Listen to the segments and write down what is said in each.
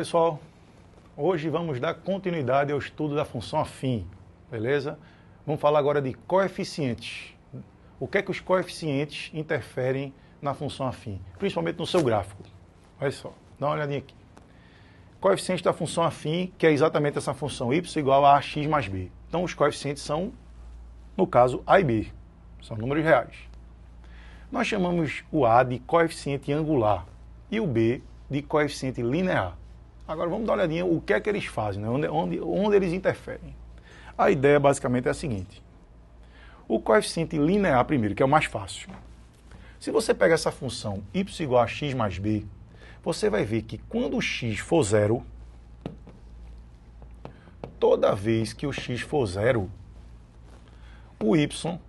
pessoal, hoje vamos dar continuidade ao estudo da função afim, beleza? Vamos falar agora de coeficientes. O que é que os coeficientes interferem na função afim, principalmente no seu gráfico. Olha só, dá uma olhadinha aqui. Coeficiente da função afim, que é exatamente essa função y igual a ax mais b. Então os coeficientes são, no caso, a e b, são números reais. Nós chamamos o a de coeficiente angular e o b de coeficiente linear. Agora vamos dar uma olhadinha o que é que eles fazem, né? onde eles interferem. A ideia basicamente é a seguinte. O coeficiente linear primeiro, que é o mais fácil. Se você pega essa função y igual a x mais b, você vai ver que quando o x for zero, toda vez que o x for zero, o y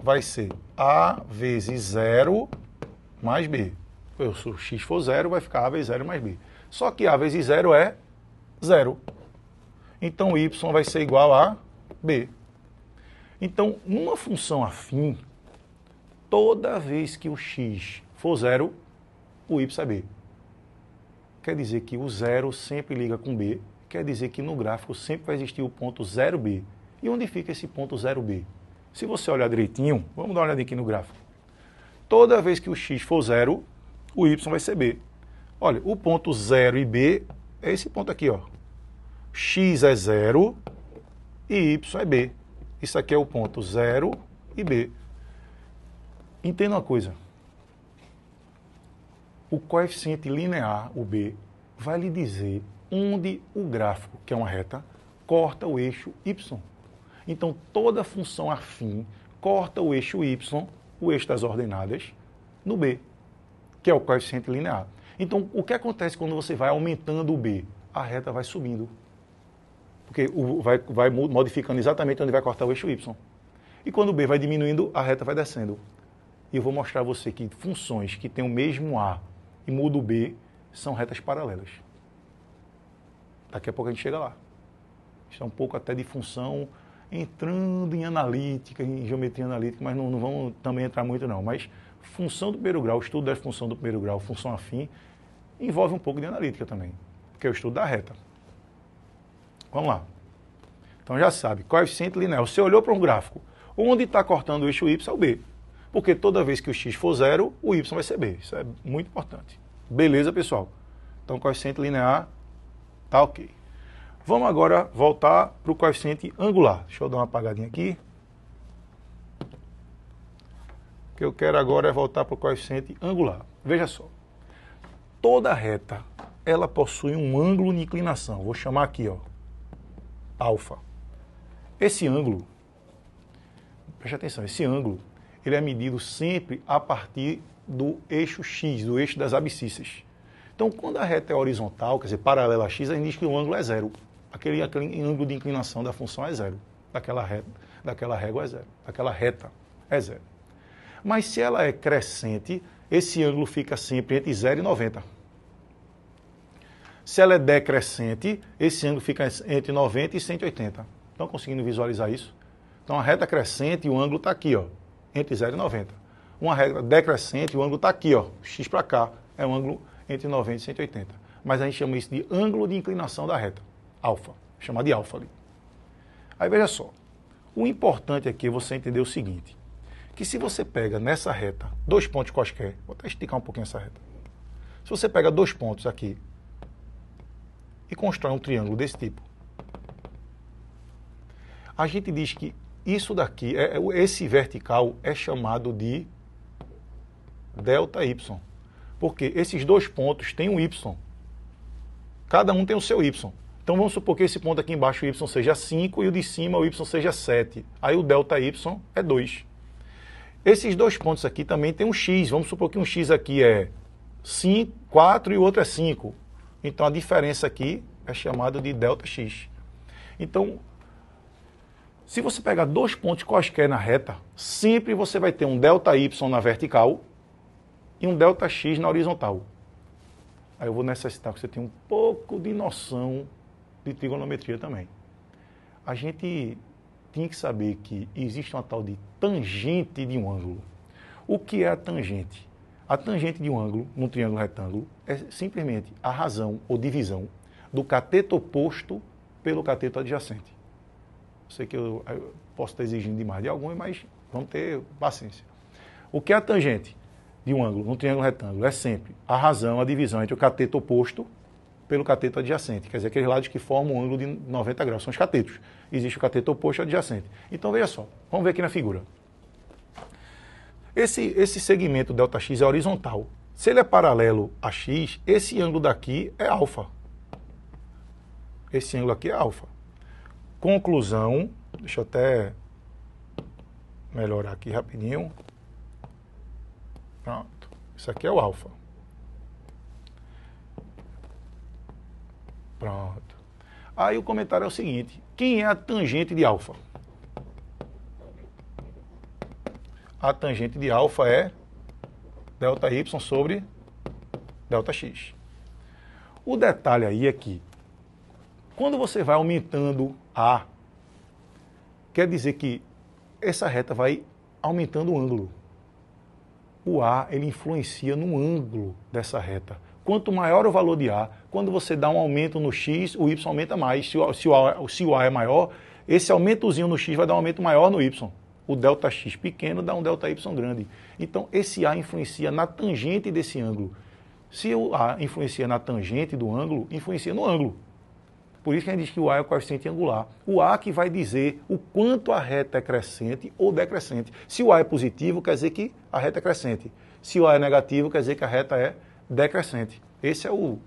vai ser a vezes zero mais b. Se o x for zero, vai ficar a vezes zero mais b. Só que a vezes zero é zero. Então, y vai ser igual a b. Então, numa função afim, toda vez que o x for zero, o y é b. Quer dizer que o zero sempre liga com b. Quer dizer que no gráfico sempre vai existir o ponto 0b. E onde fica esse ponto 0b? Se você olhar direitinho, vamos dar uma olhada aqui no gráfico. Toda vez que o x for zero, o y vai ser b. Olha, o ponto 0 e b é esse ponto aqui, ó. X é 0 e y é b. Isso aqui é o ponto 0 e b. Entenda uma coisa. O coeficiente linear, o b, vai lhe dizer onde o gráfico, que é uma reta, corta o eixo y. Então, toda função afim corta o eixo y, o eixo das ordenadas, no b, que é o coeficiente linear. Então, o que acontece quando você vai aumentando o b? A reta vai subindo. Porque vai modificando exatamente onde vai cortar o eixo y. E quando o b vai diminuindo, a reta vai descendo. E eu vou mostrar a você que funções que têm o mesmo a e mudam o b são retas paralelas. Daqui a pouco a gente chega lá. Isso é um pouco até de função entrando em analítica, em geometria analítica, mas não vamos também entrar muito não. Mas função do primeiro grau, o estudo da função do primeiro grau, função afim, envolve um pouco de analítica também, que é o estudo da reta. Vamos lá. Então já sabe, coeficiente linear. Você olhou para um gráfico, onde está cortando o eixo y é o b. Porque toda vez que o x for zero, o y vai ser b. Isso é muito importante. Beleza, pessoal? Então, coeficiente linear tá ok. Vamos agora voltar para o coeficiente angular. Deixa eu dar uma apagadinha aqui. O que eu quero agora é voltar para o coeficiente angular. Veja só. Toda reta, ela possui um ângulo de inclinação. Vou chamar aqui, ó, alfa. Esse ângulo, preste atenção, esse ângulo, ele é medido sempre a partir do eixo x, do eixo das abscissas. Então, quando a reta é horizontal, quer dizer, paralela a x, a gente diz que o ângulo é zero. Aquele ângulo de inclinação da função é zero. Daquela régua é zero. Daquela reta é zero. Mas se ela é crescente, esse ângulo fica sempre entre 0 e 90. Se ela é decrescente, esse ângulo fica entre 90 e 180. Estão conseguindo visualizar isso? Então, a reta crescente, o ângulo está aqui, ó, entre 0 e 90. Uma reta decrescente, o ângulo está aqui, ó, x para cá, é um ângulo entre 90 e 180. Mas a gente chama isso de ângulo de inclinação da reta, alfa, chama de alfa ali. Aí veja só, o importante aqui é você entender o seguinte, que se você pega nessa reta, dois pontos quaisquer, vou até esticar um pouquinho essa reta. Se você pega dois pontos aqui e constrói um triângulo desse tipo, a gente diz que isso daqui, esse vertical é chamado de ΔY. Porque esses dois pontos têm um y. Cada um tem o seu y. Então vamos supor que esse ponto aqui embaixo, o y seja 5, e o de cima, o y seja 7. Aí o ΔY é 2. Esses dois pontos aqui também tem um x. Vamos supor que um x aqui é 5, 4 e o outro é 5. Então a diferença aqui é chamada de ΔX. Então, se você pegar dois pontos quaisquer na reta, sempre você vai ter um ΔY na vertical e um ΔX na horizontal. Aí eu vou necessitar que você tenha um pouco de noção de trigonometria também. A gente tinha que saber que existe uma tal de tangente de um ângulo. O que é a tangente? A tangente de um ângulo, num triângulo retângulo, é simplesmente a razão ou divisão do cateto oposto pelo cateto adjacente. Sei que eu posso estar exigindo demais de alguns, mas vamos ter paciência. O que é a tangente de um ângulo, num triângulo retângulo? É sempre a razão, a divisão entre o cateto oposto pelo cateto adjacente. Quer dizer, aqueles lados que formam um ângulo de 90 graus. São os catetos. Existe o cateto oposto e adjacente. Então, veja só. Vamos ver aqui na figura. Esse segmento ΔX é horizontal. Se ele é paralelo a x, esse ângulo daqui é alfa. Esse ângulo aqui é alfa. Conclusão, deixa eu até melhorar aqui rapidinho. Pronto. Isso aqui é o alfa. Pronto. Aí o comentário é o seguinte: quem é a tangente de alfa? A tangente de alfa é ΔY sobre ΔX. O detalhe aí é que, quando você vai aumentando A, quer dizer que essa reta vai aumentando o ângulo. O A, ele influencia no ângulo dessa reta. Quanto maior o valor de A, quando você dá um aumento no X, o Y aumenta mais. Se o A é maior, esse aumentozinho no X vai dar um aumento maior no Y. O ΔX pequeno dá um ΔY grande. Então, esse A influencia na tangente desse ângulo. Se o A influencia na tangente do ângulo, influencia no ângulo. Por isso que a gente diz que o A é o coeficiente angular. O A que vai dizer o quanto a reta é crescente ou decrescente. Se o A é positivo, quer dizer que a reta é crescente. Se o A é negativo, quer dizer que a reta é decrescente. Esse é o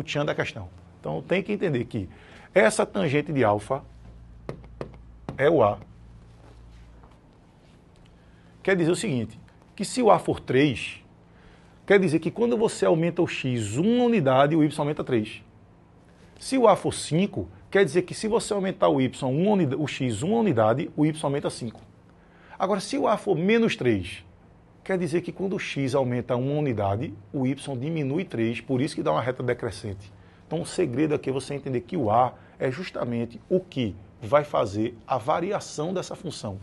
tchan da questão. Então, tem que entender que essa tangente de alfa é o A. Quer dizer o seguinte, que se o A for 3, quer dizer que quando você aumenta o X uma unidade, o Y aumenta 3. Se o A for 5, quer dizer que se você aumentar o X uma unidade, o Y aumenta 5. Agora, se o A for menos 3, quer dizer que quando o X aumenta uma unidade, o Y diminui 3, por isso que dá uma reta decrescente. Então, o segredo aqui é você entender que o A é justamente o que vai fazer a variação dessa função.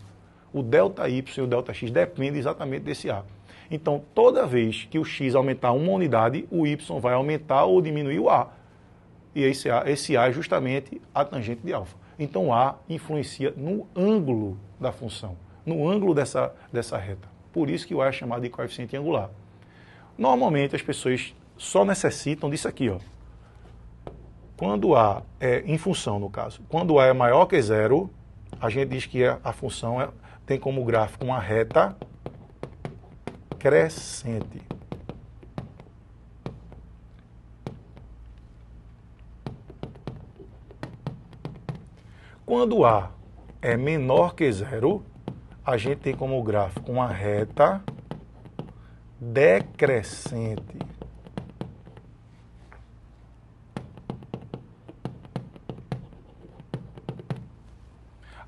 O ΔY e o ΔX dependem exatamente desse A. Então, toda vez que o X aumentar uma unidade, o Y vai aumentar ou diminuir o A. E esse A é justamente a tangente de alfa. Então, o A influencia no ângulo da função, no ângulo dessa reta. Por isso que o A é chamado de coeficiente angular. Normalmente, as pessoas só necessitam disso aqui, ó. Quando A é, em função, no caso, quando A é maior que zero, a gente diz que a função tem como gráfico uma reta crescente. Quando A é menor que zero, a gente tem como gráfico uma reta decrescente.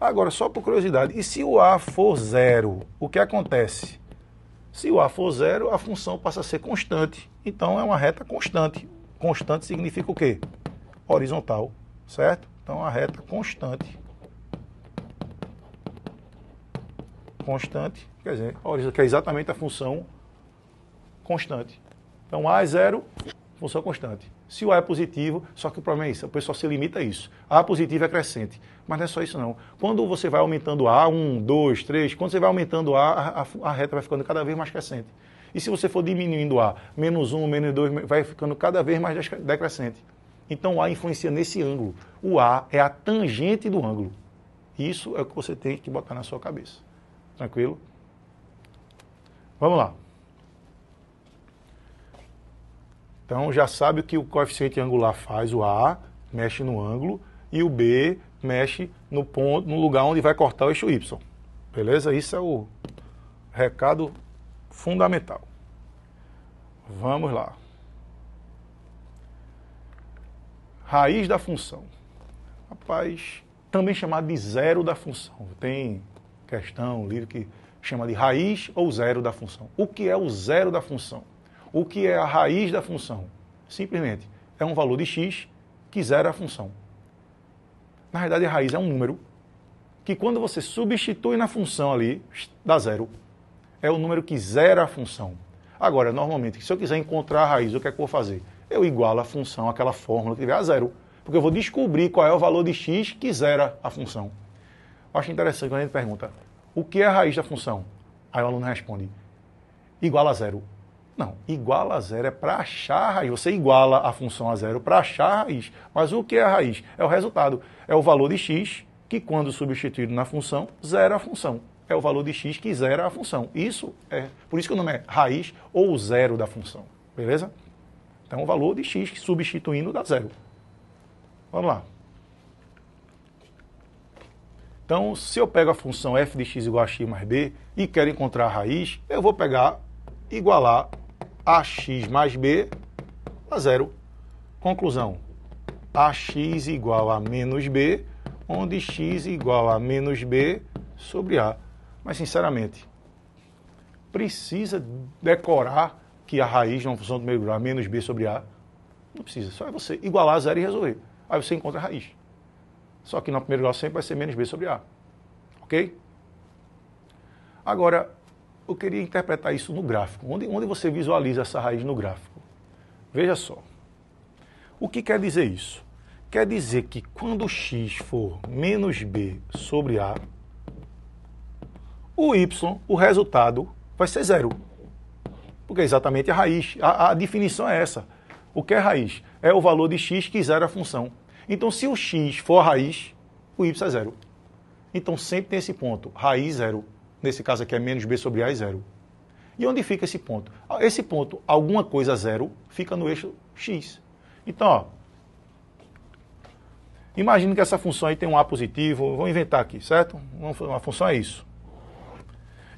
Agora, só por curiosidade, e se o A for zero, o que acontece? Se o A for zero, a função passa a ser constante. Então, é uma reta constante. Constante significa o quê? Horizontal, certo? Então, a reta constante. Constante, quer dizer, que é exatamente a função constante. Então, A é zero, função constante. Se o A é positivo, só que o problema é isso, o pessoal se limita a isso. A positivo é crescente, mas não é só isso não. Quando você vai aumentando A, 1, 2, 3, quando você vai aumentando a reta vai ficando cada vez mais crescente. E se você for diminuindo A, menos 1, menos 2, vai ficando cada vez mais decrescente. Então o A influencia nesse ângulo. O A é a tangente do ângulo. Isso é o que você tem que botar na sua cabeça. Tranquilo? Vamos lá. Então, já sabe o que o coeficiente angular faz. O A mexe no ângulo e o B mexe no ponto, no lugar onde vai cortar o eixo Y. Beleza? Isso é o recado fundamental. Vamos lá. Raiz da função. Rapaz, também chamado de zero da função. Tem questão, livro que chama de raiz ou zero da função. O que é o zero da função? O que é a raiz da função? Simplesmente, é um valor de x que zera a função. Na verdade, a raiz é um número que quando você substitui na função ali, dá zero. É o número que zera a função. Agora, normalmente, se eu quiser encontrar a raiz, o que é que eu vou fazer? Eu igualo a função àquela fórmula que tiver a zero. Porque eu vou descobrir qual é o valor de x que zera a função. Eu acho interessante quando a gente pergunta, o que é a raiz da função? Aí o aluno responde, igual a zero. Não, igual a zero é para achar a raiz. Você iguala a função a zero para achar a raiz. Mas o que é a raiz? É o resultado. É o valor de x que, quando substituído na função, zera a função. É o valor de x que zera a função. Isso é, por isso que o nome é raiz ou zero da função. Beleza? Então, o valor de x substituindo dá zero. Vamos lá. Então, se eu pego a função f de x igual a x mais b e quero encontrar a raiz, eu vou pegar, igualar ax mais b a zero. Conclusão, ax igual a menos b, onde x igual a menos b sobre a. Mas, sinceramente, precisa decorar que a raiz de uma função do primeiro grau é menos b sobre a? Não precisa, só é você igualar a zero e resolver. Aí você encontra a raiz. Só que no primeiro grau sempre vai ser menos b sobre a. Ok? Agora, eu queria interpretar isso no gráfico. Onde você visualiza essa raiz no gráfico? Veja só. O que quer dizer isso? Quer dizer que quando x for menos b sobre a, o y, o resultado, vai ser zero. Porque é exatamente a raiz. A definição é essa. O que é raiz? É o valor de x que zera a função. Então, se o x for a raiz, o y é zero. Então, sempre tem esse ponto, raiz zero. Nesse caso aqui é menos b sobre a é zero. E onde fica esse ponto? Esse ponto, alguma coisa zero, fica no eixo x. Então, ó, imagine que essa função aí tem um a positivo, vou inventar aqui, certo? Uma função é isso.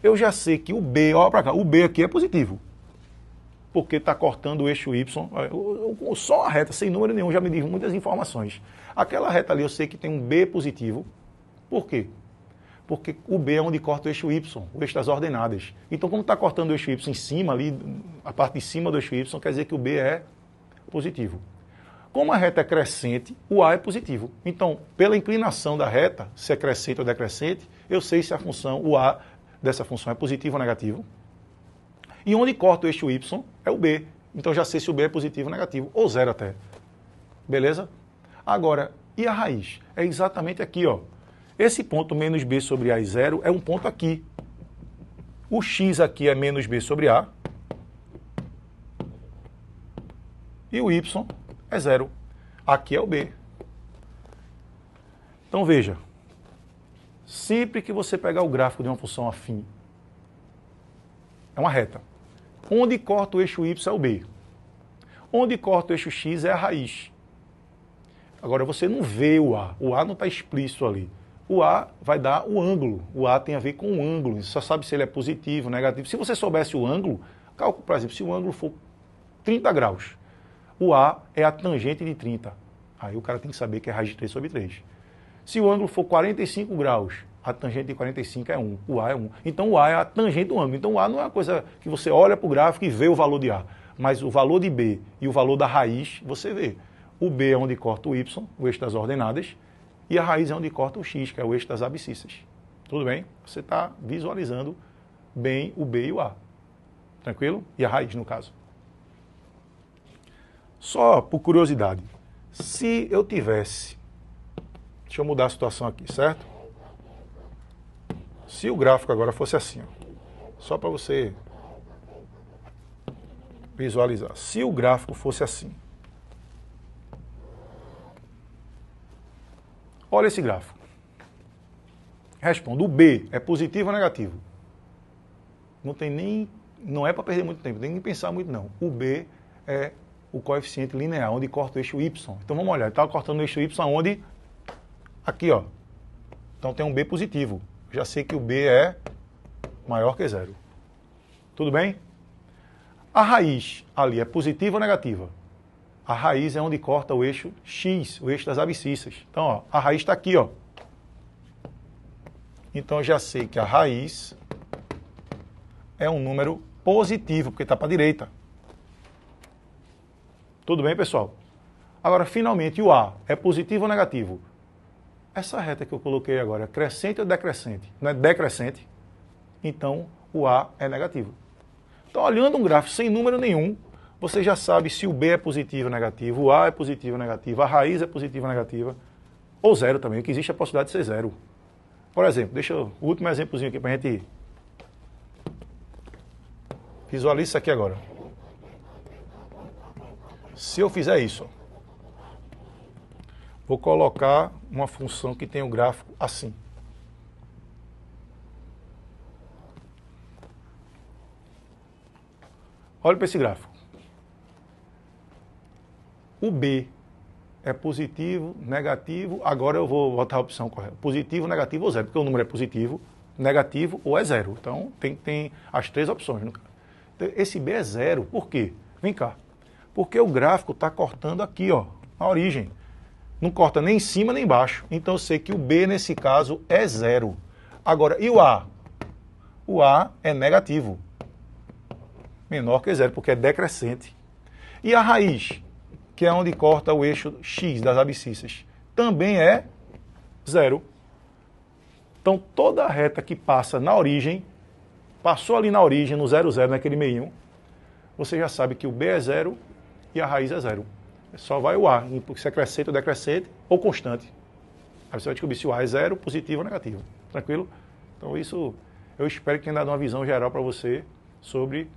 Eu já sei que o b, olha para cá, o b aqui é positivo. Porque está cortando o eixo y. Só a reta, sem número nenhum, já me diz muitas informações. Aquela reta ali eu sei que tem um b positivo. Por quê? Porque o b é onde corta o eixo y, o eixo das ordenadas. Então, como está cortando o eixo y em cima, ali, a parte de cima do eixo y, quer dizer que o b é positivo. Como a reta é crescente, o a é positivo. Então, pela inclinação da reta, se é crescente ou decrescente, eu sei se a função, o a dessa função é positivo ou negativo. E onde corta o eixo y é o b. Então já sei se o b é positivo ou negativo, ou zero até. Beleza? Agora, e a raiz? É exatamente aqui, ó. Esse ponto menos b sobre a e zero é um ponto aqui. O x aqui é menos b sobre a. E o y é zero. Aqui é o b. Então veja. Sempre que você pegar o gráfico de uma função afim, é uma reta. Onde corta o eixo y é o b. Onde corta o eixo x é a raiz. Agora você não vê o a. O a não está explícito ali. O a vai dar o ângulo. O a tem a ver com o ângulo. Você só sabe se ele é positivo, negativo. Se você soubesse o ângulo, cálculo, por exemplo, se o ângulo for 30 graus, o a é a tangente de 30. Aí o cara tem que saber que é raiz de 3 sobre 3. Se o ângulo for 45 graus, a tangente de 45 é 1, o A é 1. Então o A é a tangente do ângulo. Então o A não é uma coisa que você olha para o gráfico e vê o valor de A. Mas o valor de B e o valor da raiz, você vê. O B é onde corta o Y, o eixo das ordenadas, e a raiz é onde corta o X, que é o eixo das abscissas. Tudo bem? Você está visualizando bem o B e o A. Tranquilo? E a raiz, no caso. Só por curiosidade, se eu tivesse... Deixa eu mudar a situação aqui, certo? Se o gráfico agora fosse assim, ó, só para você visualizar. Se o gráfico fosse assim. Olha esse gráfico. Responda, o B é positivo ou negativo? Não é para perder muito tempo, nem pensar muito não. O B é o coeficiente linear, onde corta o eixo Y. Então vamos olhar, ele estava cortando o eixo Y onde? Aqui, ó. Então tem um B positivo. Já sei que o B é maior que zero. Tudo bem? A raiz ali é positiva ou negativa? A raiz é onde corta o eixo X, o eixo das abscissas. Então, ó, a raiz está aqui, ó. Então eu já sei que a raiz é um número positivo, porque está para a direita. Tudo bem, pessoal? Agora, finalmente, o A é positivo ou negativo? Essa reta que eu coloquei agora é crescente ou decrescente? Não é decrescente? Então, o A é negativo. Então, olhando um gráfico sem número nenhum, você já sabe se o B é positivo ou negativo, o A é positivo ou negativo, a raiz é positiva ou negativa, ou zero também, que existe a possibilidade de ser zero. Por exemplo, o último exemplozinho aqui para a gente visualizar isso aqui agora. Se eu fizer isso, vou colocar uma função que tem um gráfico assim. Olha para esse gráfico. O B é positivo, negativo. Agora eu vou botar a opção correta. Positivo, negativo ou zero. Porque o número é positivo, negativo ou é zero. Então tem as três opções. Então, esse B é zero. Por quê? Vem cá. Porque o gráfico está cortando aqui, ó, na origem. Não corta nem em cima nem embaixo. Então eu sei que o B, nesse caso, é zero. Agora, e o A? O A é negativo. Menor que zero, porque é decrescente. E a raiz, que é onde corta o eixo X das abscissas, também é zero. Então, toda a reta que passa na origem, passou ali na origem, no 0, 0, naquele meinho, você já sabe que o B é zero e a raiz é zero. Só vai o A, se é crescente ou decrescente, ou constante. Aí você vai descobrir se o A é zero, positivo ou negativo. Tranquilo? Então, isso eu espero que tenha dado uma visão geral para você sobre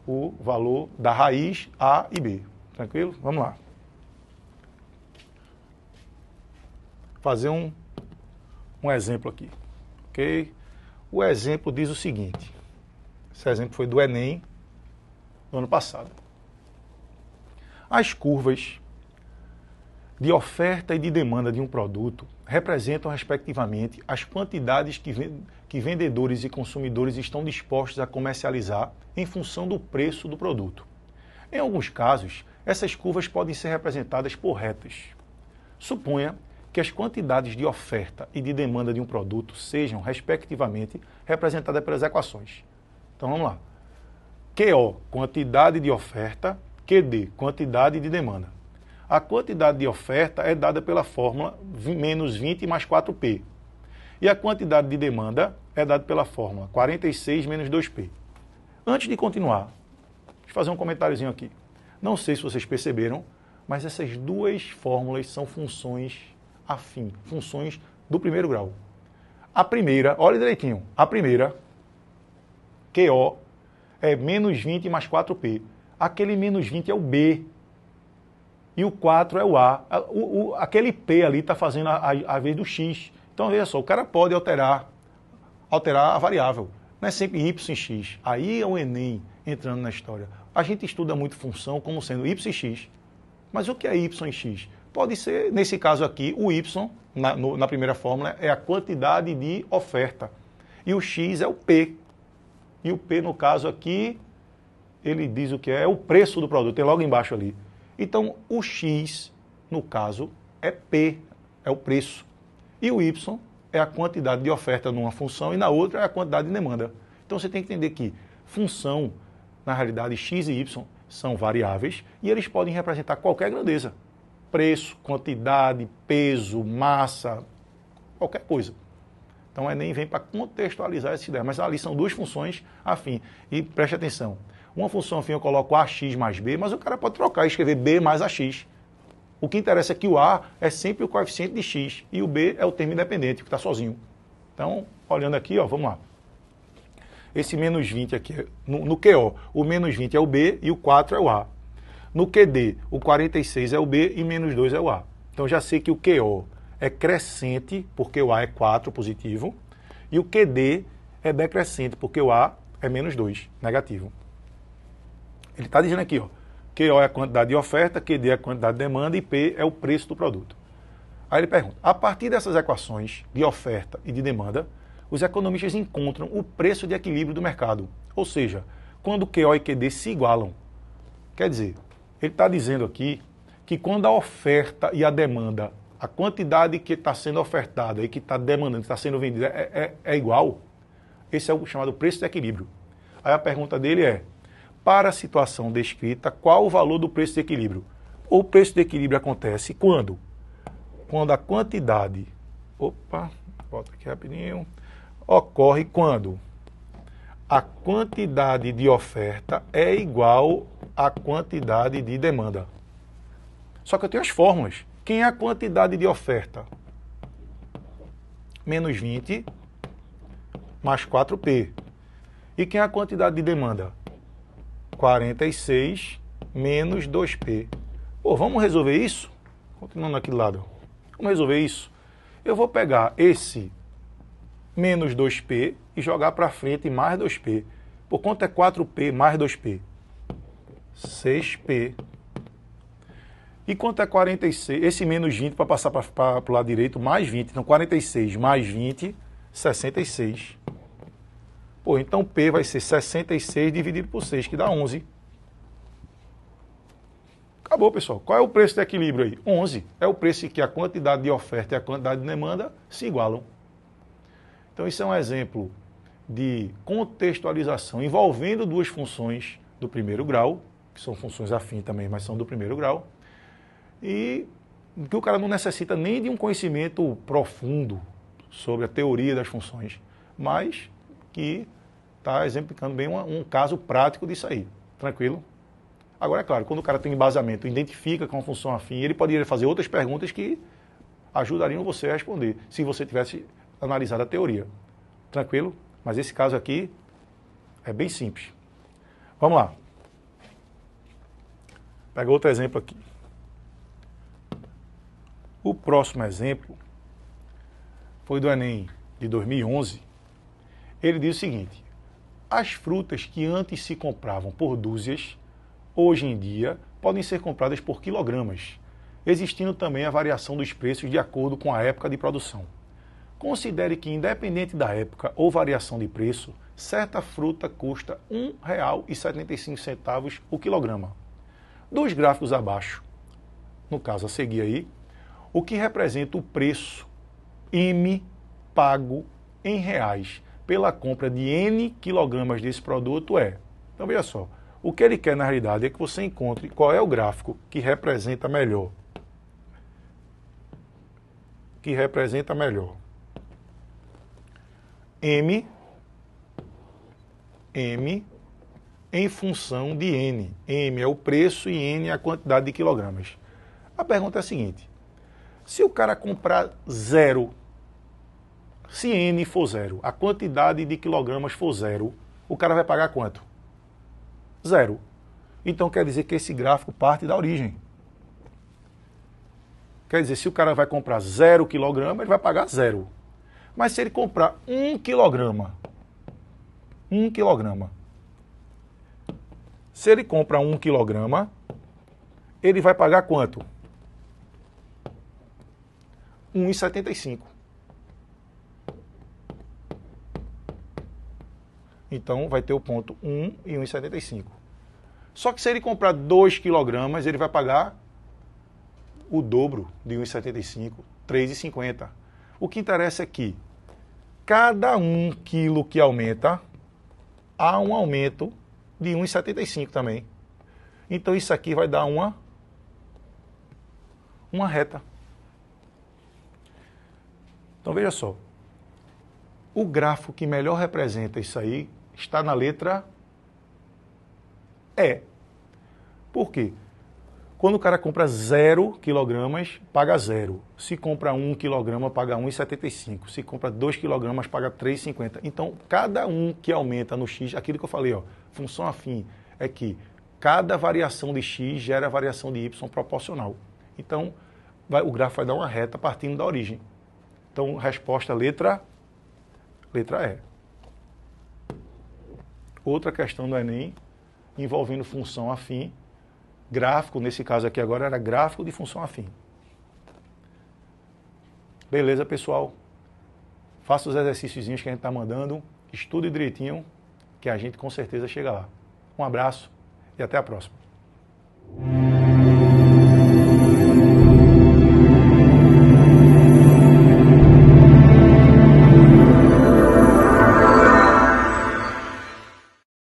o valor da raiz A e B. Tranquilo? Vamos lá. Fazer um exemplo aqui. Ok? O exemplo diz o seguinte. Esse exemplo foi do Enem do ano passado. As curvas de oferta e de demanda de um produto representam, respectivamente, as quantidades que vendedores e consumidores estão dispostos a comercializar em função do preço do produto. Em alguns casos, essas curvas podem ser representadas por retas. Suponha que as quantidades de oferta e de demanda de um produto sejam, respectivamente, representadas pelas equações. Então vamos lá. QO, quantidade de oferta, QD, quantidade de demanda. A quantidade de oferta é dada pela fórmula menos 20 mais 4P. E a quantidade de demanda é dada pela fórmula 46 menos 2P. Antes de continuar, deixa eu fazer um comentáriozinho aqui. Não sei se vocês perceberam, mas essas duas fórmulas são funções afins, funções do primeiro grau. A primeira, olha direitinho, a primeira, QO, é menos 20 mais 4P. Aquele menos 20 é o B. E o 4 é o A. Aquele P ali está fazendo a vez do X. Então, veja só, o cara pode alterar a variável. Não é sempre Y e X. Aí é o Enem entrando na história. A gente estuda muito função como sendo Y e X. Mas o que é Y e X? Pode ser, nesse caso aqui, o Y, na primeira fórmula, é a quantidade de oferta. E o X é o P. E o P, no caso aqui, ele diz o que é o preço do produto. Tem logo embaixo ali. Então, o X, no caso, é P, é o preço. E o Y é a quantidade de oferta numa função e na outra é a quantidade de demanda. Então, você tem que entender que função, na realidade, X e Y são variáveis e eles podem representar qualquer grandeza. Preço, quantidade, peso, massa, qualquer coisa. Então, o Enem vem para contextualizar essa ideia. Mas ali são duas funções afins. E preste atenção. Uma função afim eu coloco AX mais B, mas o cara pode trocar e escrever B mais AX. O que interessa é que o A é sempre o coeficiente de X e o B é o termo independente, que está sozinho. Então, olhando aqui, ó, vamos lá. Esse menos 20 aqui, no QO, o menos 20 é o B e o 4 é o A. No QD, o 46 é o B e menos 2 é o A. Então, já sei que o QO é crescente, porque o A é 4 positivo, e o QD é decrescente, porque o A é menos 2 negativo. Ele está dizendo aqui, ó, QO é a quantidade de oferta, QD é a quantidade de demanda e P é o preço do produto. Aí ele pergunta, a partir dessas equações de oferta e de demanda, os economistas encontram o preço de equilíbrio do mercado. Ou seja, quando QO e QD se igualam. Quer dizer, ele está dizendo aqui que quando a oferta e a demanda, a quantidade que está sendo ofertada e que está demandando, que está sendo vendida é igual, esse é o chamado preço de equilíbrio. Aí a pergunta dele é, para a situação descrita, qual o valor do preço de equilíbrio? O preço de equilíbrio acontece quando? Quando a quantidade... Opa, volta aqui rapidinho. Ocorre quando a quantidade de oferta é igual à quantidade de demanda. Só que eu tenho as fórmulas. Quem é a quantidade de oferta? Menos 20 mais 4P. E quem é a quantidade de demanda? 46 menos 2P. Pô, vamos resolver isso? Continuando aqui do lado. Vamos resolver isso. Eu vou pegar esse menos 2P e jogar para frente mais 2P. Por quanto é 4P mais 2P? 6P. E quanto é 46? Esse menos 20 para passar para o lado direito, mais 20. Então, 46 mais 20, 66. Pô, então P vai ser 66 dividido por 6, que dá 11. Acabou, pessoal. Qual é o preço de equilíbrio aí? 11. É o preço em que a quantidade de oferta e a quantidade de demanda se igualam. Então, isso é um exemplo de contextualização envolvendo duas funções do primeiro grau, que são funções afins também, mas são do primeiro grau, e que o cara não necessita nem de um conhecimento profundo sobre a teoria das funções, mas que está exemplificando bem um caso prático disso aí. Tranquilo? Agora, é claro, quando o cara tem embasamento, identifica com a função afim, ele poderia fazer outras perguntas que ajudariam você a responder, se você tivesse analisado a teoria. Tranquilo? Mas esse caso aqui é bem simples. Vamos lá. Pega outro exemplo aqui. O próximo exemplo foi do Enem de 2011. Ele diz o seguinte: as frutas que antes se compravam por dúzias, hoje em dia podem ser compradas por quilogramas, existindo também a variação dos preços de acordo com a época de produção. Considere que, independente da época ou variação de preço, certa fruta custa R$ 1,75 o quilograma. Dos gráficos abaixo, no caso a seguir aí, o que representa o preço M pago em reais pela compra de N quilogramas desse produto é. Então veja só, o que ele quer na realidade é que você encontre qual é o gráfico que representa melhor. M em função de N. M é o preço e N é a quantidade de quilogramas. A pergunta é a seguinte: se o cara comprar zero, se N for zero, a quantidade de quilogramas for zero, o cara vai pagar quanto? Zero. Então quer dizer que esse gráfico parte da origem. Quer dizer, se o cara vai comprar 0 quilograma, ele vai pagar zero. Mas se ele comprar 1 quilograma, se ele compra 1 quilograma, ele vai pagar quanto? R$ 1,75. Então vai ter o ponto 1 e 1,75. Só que se ele comprar 2 quilogramas, ele vai pagar o dobro de 1,75, R$ 3,50. O que interessa é que cada 1 quilo que aumenta, há um aumento de 1,75 também. Então isso aqui vai dar uma reta. Então veja só, o gráfico que melhor representa isso aí está na letra E. Por quê? Quando o cara compra 0 quilogramas, paga 0. Se compra 1 quilograma, paga 1,75. Se compra 2 quilogramas, paga 3,50. Então, cada 1 que aumenta no X, aquilo que eu falei, ó, função afim, é que cada variação de X gera variação de Y proporcional. Então, o gráfico vai dar uma reta partindo da origem. Então, resposta letra E. Outra questão do Enem, envolvendo função afim. Gráfico, nesse caso aqui agora, era gráfico de função afim. Beleza, pessoal? Faça os exercícios que a gente está mandando, estude direitinho, que a gente com certeza chega lá. Um abraço e até a próxima.